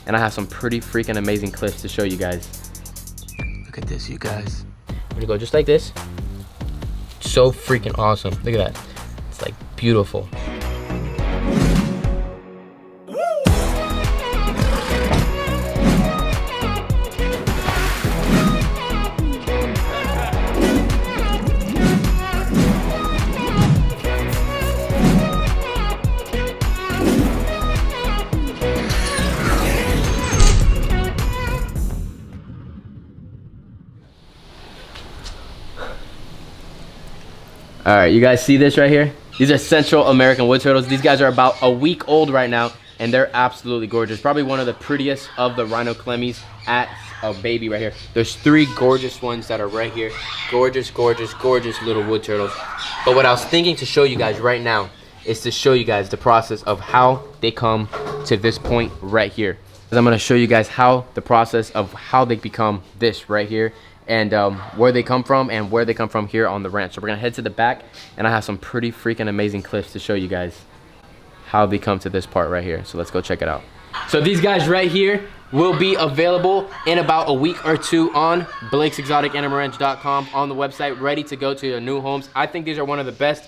and I have some pretty freaking amazing clips to show you guys. Look at this, you guys. I'm gonna go just like this. So freaking awesome. Look at that. It's like beautiful. All right, you guys see this right here? These are Central American wood turtles. These guys are about a week old right now, and they're absolutely gorgeous. Probably one of the prettiest of the rhinoclemmies at a baby right here. There's 3 gorgeous ones that are right here. Gorgeous, gorgeous, gorgeous little wood turtles. But what I was thinking to show you guys right now is to show you guys the process of how they come to this point right here. I'm gonna show you guys how the process of how they become this right here, and where they come from and where they come from here on the ranch. So we're gonna head to the back, and I have some pretty freaking amazing clips to show you guys how they come to this part right here. So let's go check it out. So these guys right here will be available in about a week or 2 on blakesexoticanimalranch.com, on the website, ready to go to your new homes. I think these are one of the best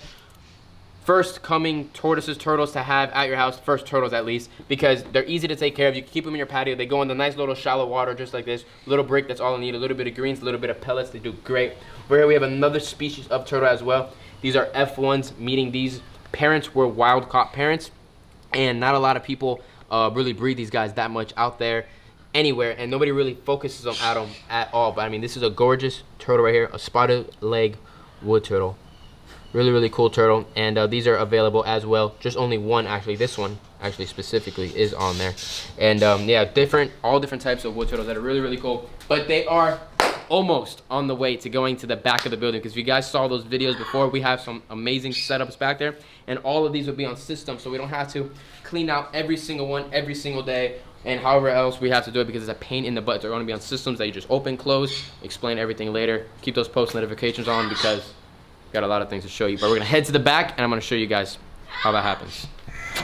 first coming tortoises, turtles to have at your house, first turtles at least, because they're easy to take care of. You can keep them in your patio. They go in the nice little shallow water just like this. Little brick, that's all I need. A little bit of greens, a little bit of pellets. They do great. Over here we have another species of turtle as well. These are F1s, meaning these parents were wild caught parents, and not a lot of people really breed these guys that much out there anywhere, and nobody really focuses on them at all. But I mean, this is a gorgeous turtle right here, a spotted leg wood turtle. Really, really cool turtle, and these are available as well. Just only one, actually. This one, actually, specifically, is on there. And yeah, all different types of wood turtles that are really, really cool. But they are almost on the way to going to the back of the building, because if you guys saw those videos before, we have some amazing setups back there, and all of these will be on systems, so we don't have to clean out every single one every single day, and however else we have to do it, because it's a pain in the butt. They're going to be on systems that you just open, close, explain everything later. Keep those post notifications on, because got a lot of things to show you. But we're gonna head to the back, and I'm gonna show you guys how that happens.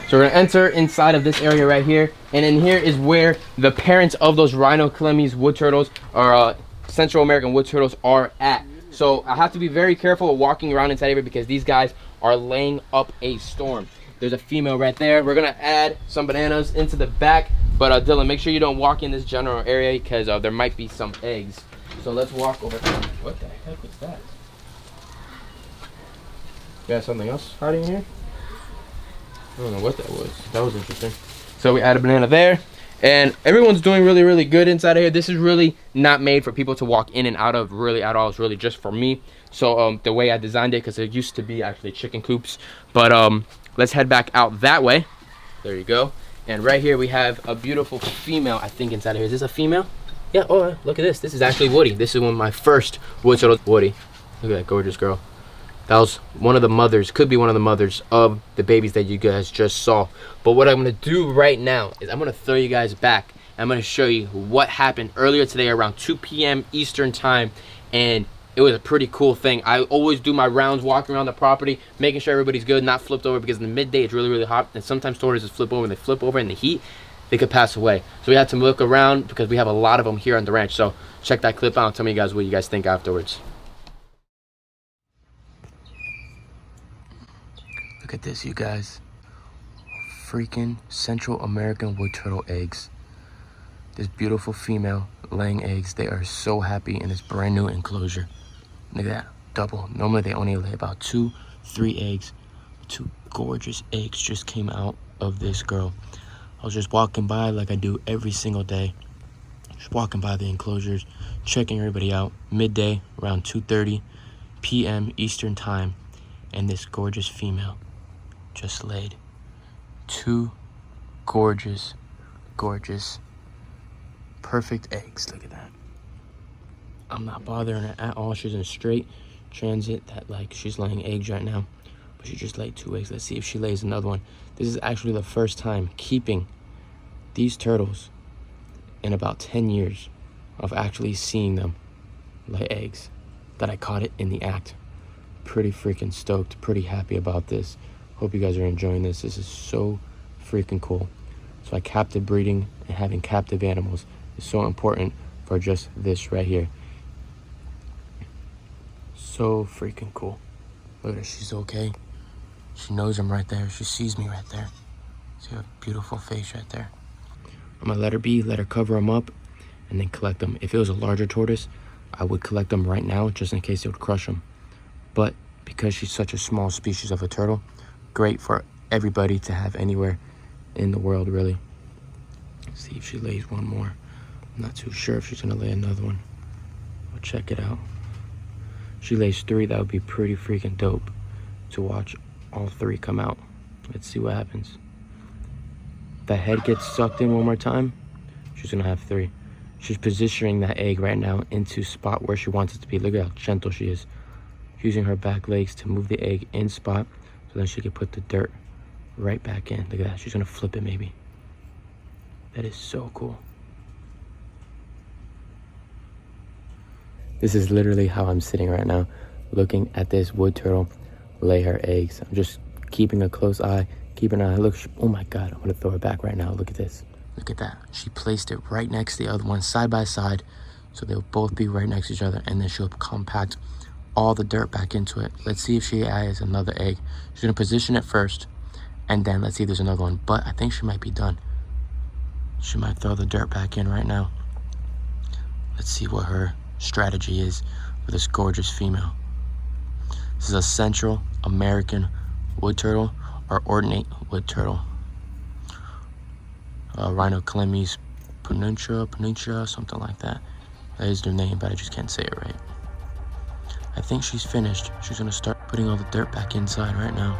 So we're gonna enter inside of this area right here, and in here is where the parents of those rhinoclemmies wood turtles, or Central American wood turtles, are at. So I have to be very careful with walking around inside here, because these guys are laying up a storm. There's a female right there. We're gonna add some bananas into the back, but Dylan, make sure you don't walk in this general area, because there might be some eggs. So let's walk over. What the heck was that? Got something else hiding in here? I don't know what that was. That was interesting. So we add a banana there, and everyone's doing really, really good inside of here. This is really not made for people to walk in and out of really at all. It's really just for me. So the way I designed it, because there used to be actually chicken coops. But let's head back out that way. There you go. And right here we have a beautiful female, I think, inside of here. Is this a female? Yeah. Oh, look at this. This is actually Woody. This is one of my first wood turtles. Woody. Look at that gorgeous girl. That was one of the mothers, could be one of the mothers of the babies that you guys just saw. But what I'm gonna do right now is I'm gonna throw you guys back. I'm gonna show you what happened earlier today around 2 p.m. Eastern time, and it was a pretty cool thing. I always do my rounds walking around the property, making sure everybody's good, not flipped over, because in the midday it's really, really hot, and sometimes tortoises flip over, and they flip over in the heat, they could pass away. So we had to look around, because we have a lot of them here on the ranch. So check that clip out and tell me, guys, what you guys think afterwards. Look at this, you guys. Freaking Central American wood turtle eggs. This beautiful female laying eggs. They are so happy in this brand new enclosure. Look at that, double. Normally they only lay about 2-3 eggs. 2 gorgeous eggs just came out of this girl. I was just walking by like I do every single day. Just walking by the enclosures, checking everybody out. Midday, around 2:30 p.m. Eastern time. And this gorgeous female just laid 2 gorgeous, gorgeous, perfect eggs. Look at that. I'm not bothering her at all. She's in a straight transit that, like, she's laying eggs right now, but she just laid 2 eggs. Let's see if she lays another one. This is actually the first time keeping these turtles in about 10 years of actually seeing them lay eggs, that I caught it in the act. Pretty freaking stoked, pretty happy about this. Hope you guys are enjoying this. This is so freaking cool. So like captive breeding and having captive animals is so important for just this right here. So freaking cool. Look at her, she's okay. She knows I'm right there. She sees me right there. See her beautiful face right there. I'm gonna let her be, let her cover them up, and then collect them. If it was a larger tortoise, I would collect them right now just in case it would crush them. But because she's such a small species of a turtle, great for everybody to have anywhere in the world, really. Let's see if she lays one more. I'm not too sure if she's gonna lay another one. We'll check it out. She lays 3, that would be pretty freaking dope to watch all 3 come out. Let's see what happens. If that head gets sucked in one more time, she's gonna have 3. She's positioning that egg right now into spot where she wants it to be. Look at how gentle she is. Using her back legs to move the egg in spot so then she can put the dirt right back in. Look at that, she's gonna flip it maybe. That is so cool. This is literally how I'm sitting right now, looking at this wood turtle lay her eggs. I'm just keeping a close eye, keeping an eye. Look, oh my God, I'm gonna throw it back right now. Look at this. Look at that. She placed it right next to the other one, side by side, so they'll both be right next to each other, and then she'll compact all the dirt back into it. Let's see if she has another egg. She's gonna position it first, and then let's see if there's another one. But I think she might be done. She might throw the dirt back in right now. Let's see what her strategy is for this gorgeous female. This is a Central American wood turtle or ornate wood turtle. Rhinoclemys peninsula, something like that. That is their name, but I just can't say it right. I think she's finished. She's gonna start putting all the dirt back inside right now.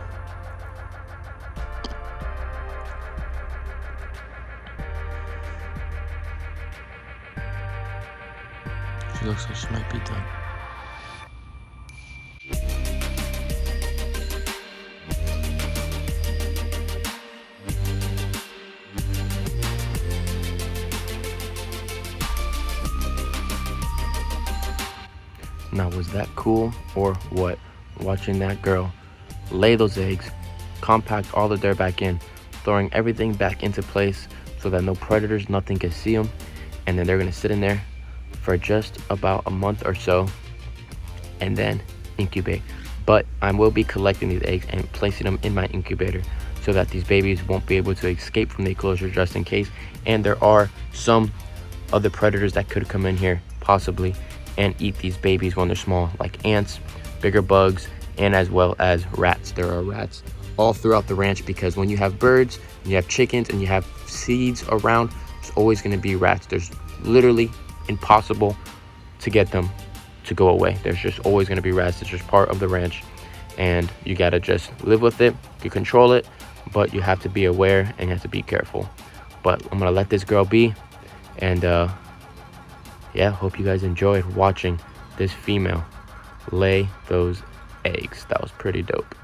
She looks like she might be done. Now, was that cool or what? Watching that girl lay those eggs, compact all the dirt back in, throwing everything back into place so that no predators, nothing can see them, and then they're gonna sit in there for just about a month or so and then incubate. But I will be collecting these eggs and placing them in my incubator so that these babies won't be able to escape from the enclosure just in case. And there are some other predators that could come in here possibly and eat these babies when they're small, like ants, bigger bugs, and as well as rats. There are rats all throughout the ranch because when you have birds, and you have chickens, and you have seeds around, there's always gonna be rats. There's literally impossible to get them to go away. There's just always gonna be rats. It's just part of the ranch, and you gotta just live with it. You control it, but you have to be aware and you have to be careful. But I'm gonna let this girl be, and yeah, hope you guys enjoyed watching this female lay those eggs. That was pretty dope.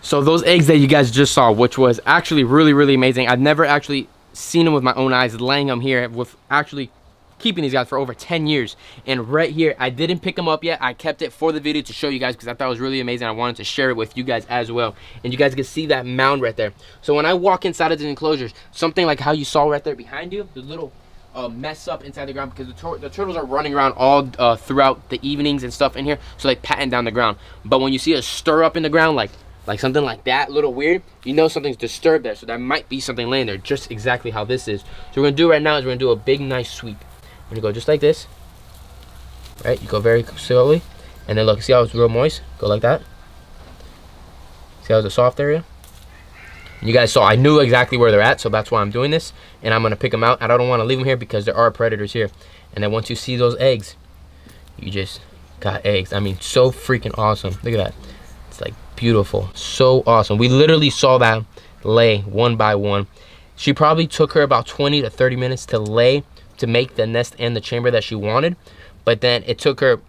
So those eggs that you guys just saw, which was actually really amazing. I've never actually seen them with my own eyes, laying them here with actually keeping these guys for over 10 years. And right here, I didn't pick them up yet. I kept it for the video to show you guys because I thought it was really amazing. I wanted to share it with you guys as well. And you guys can see that mound right there. So when I walk inside of the enclosures, something like how you saw right there behind you, the little mess up inside the ground, because the turtles are running around all throughout the evenings and stuff in here, so they patting down the ground. But when you see a stir up in the ground, like something like that, a little weird, you know something's disturbed there. So there might be something laying there, just exactly how this is. So what we're gonna do right now is we're gonna do a big nice sweep. We're gonna go just like this, right? You go very slowly, and then look, see how it's real moist? Go like that. See how it's a soft area? You guys saw I knew exactly where they're at, so that's why I'm doing this. And I'm gonna pick them out. I don't want to leave them here because there are predators here. And then once you see those eggs, you just got eggs. I mean, so freaking awesome. Look at that. It's like beautiful, so awesome. We literally saw that lay one by one. She probably took her about 20 to 30 minutes to lay, to make the nest and the chamber that she wanted. But then it took her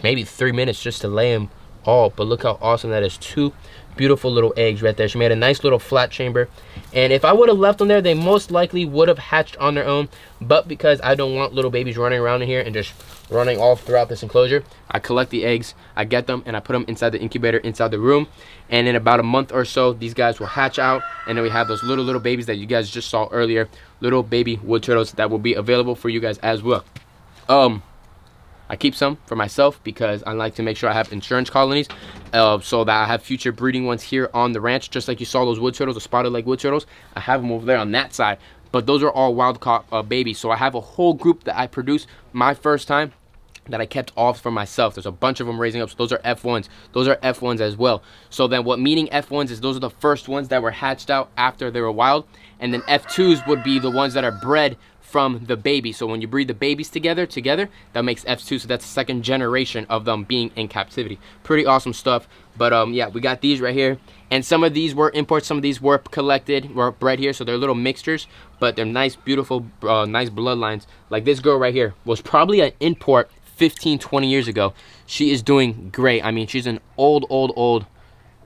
maybe 3 minutes just to lay them all. But look how awesome that is. 2 beautiful little eggs right there. She made a nice little flat chamber, and if I would have left them there, they most likely would have hatched on their own. But because I don't want little babies running around in here and just running all throughout this enclosure, I collect the eggs, I get them, and I put them inside the incubator inside the room. And in about a month or so, these guys will hatch out, and then we have those little babies that you guys just saw earlier, little baby wood turtles that will be available for you guys as well. I keep some for myself because I like to make sure I have insurance colonies, so that I have future breeding ones here on the ranch. Just like you saw those wood turtles, the spotted leg wood turtles, I have them over there on that side. But those are all wild caught babies. So I have a whole group that I produced my first time that I kept off for myself. There's a bunch of them raising up. So those are F1s. Those are F1s as well. So then what meaning F1s is, those are the first ones that were hatched out after they were wild. And then F2s would be the ones that are bred from the baby. So when you breed the babies together, that makes F2. So that's the second generation of them being in captivity. Pretty awesome stuff. But yeah, we got these right here. And some of these were imports, some of these were collected, were bred here. So they're little mixtures, but they're nice, beautiful, nice bloodlines. Like this girl right here was probably an import 15-20 years ago. She is doing great. I mean, she's an old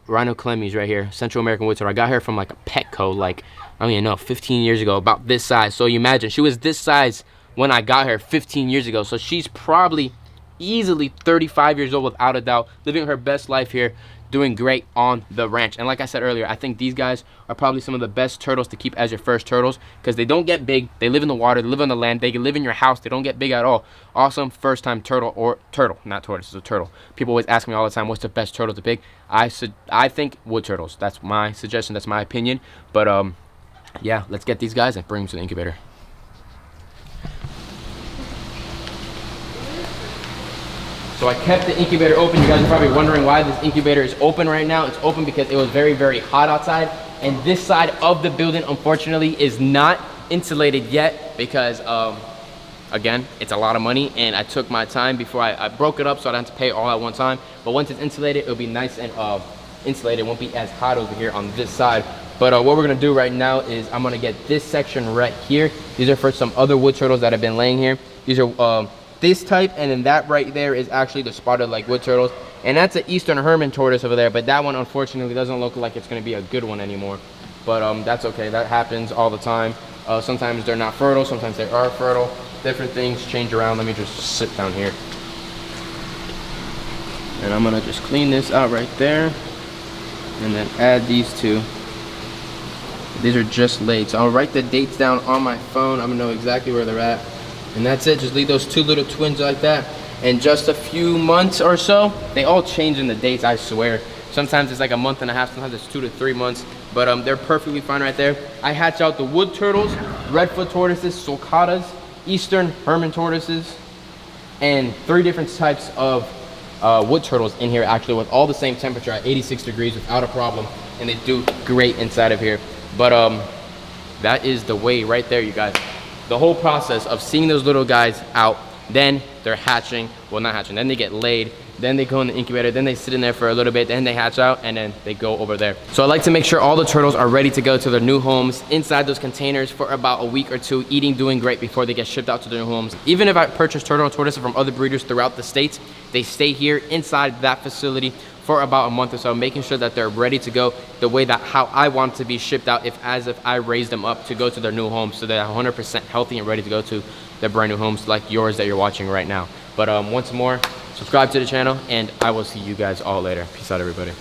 Rhino Clemmies right here, Central American wood turtle. I got her from like a Petco, like, I don't even know, 15 years ago, about this size. So you imagine, she was this size when I got her 15 years ago. So she's probably easily 35 years old without a doubt, living her best life here, doing great on the ranch. And like I said earlier, I think these guys are probably some of the best turtles to keep as your first turtles, because they don't get big, they live in the water, they live on the land, they can live in your house, they don't get big at all. Awesome first time turtle, or turtle, not tortoise, it's a turtle. People always ask me all the time, what's the best turtle to pick? I think wood turtles. That's my suggestion, that's my opinion. But yeah, let's get these guys and bring them to the incubator. So I kept the incubator open. You guys are probably wondering why this incubator is open right now. It's open because it was very hot outside. And this side of the building, unfortunately, is not insulated yet because, again, it's a lot of money. And I took my time before I broke it up so I don't have to pay all at one time. But once it's insulated, it'll be nice and insulated. It won't be as hot over here on this side. But what we're gonna do right now is I'm gonna get this section right here. These are for some other wood turtles that have been laying here. These are this type, and then that right there is actually the spotted leg wood turtles, and that's an Eastern Hermit tortoise over there, but that one unfortunately doesn't look like it's going to be a good one anymore. But that's okay, that happens all the time. Sometimes they're not fertile, sometimes they are fertile. Different things change around. Let me just sit down here, and I'm gonna just clean this out right there, and then add these two. These are just laid, so I'll write the dates down on my phone. I'm gonna know exactly where they're at. And that's it, just leave those 2 little twins like that. In just a few months or so, they all change in the dates, I swear. Sometimes it's like a month and a half, sometimes it's 2 to 3 months, but they're perfectly fine right there. I hatch out the wood turtles, redfoot tortoises, sulcatas, Eastern Hermit tortoises, and 3 different types of wood turtles in here, actually, with all the same temperature at 86 degrees without a problem, and they do great inside of here. But that is the way right there, you guys. The whole process of seeing those little guys out, then they're hatching, well, not hatching, then they get laid, then they go in the incubator, then they sit in there for a little bit, then they hatch out, and then they go over there. So I like to make sure all the turtles are ready to go to their new homes inside those containers for about a week or 2, eating, doing great before they get shipped out to their new homes. Even if I purchase turtle and tortoises from other breeders throughout the states, they stay here inside that facility for about a month or so, making sure that they're ready to go the way that how I want to be shipped out, as if I raised them up to go to their new homes, so they're 100% healthy and ready to go to their brand new homes like yours that you're watching right now. But once more, subscribe to the channel, and I will see you guys all later. Peace out, everybody.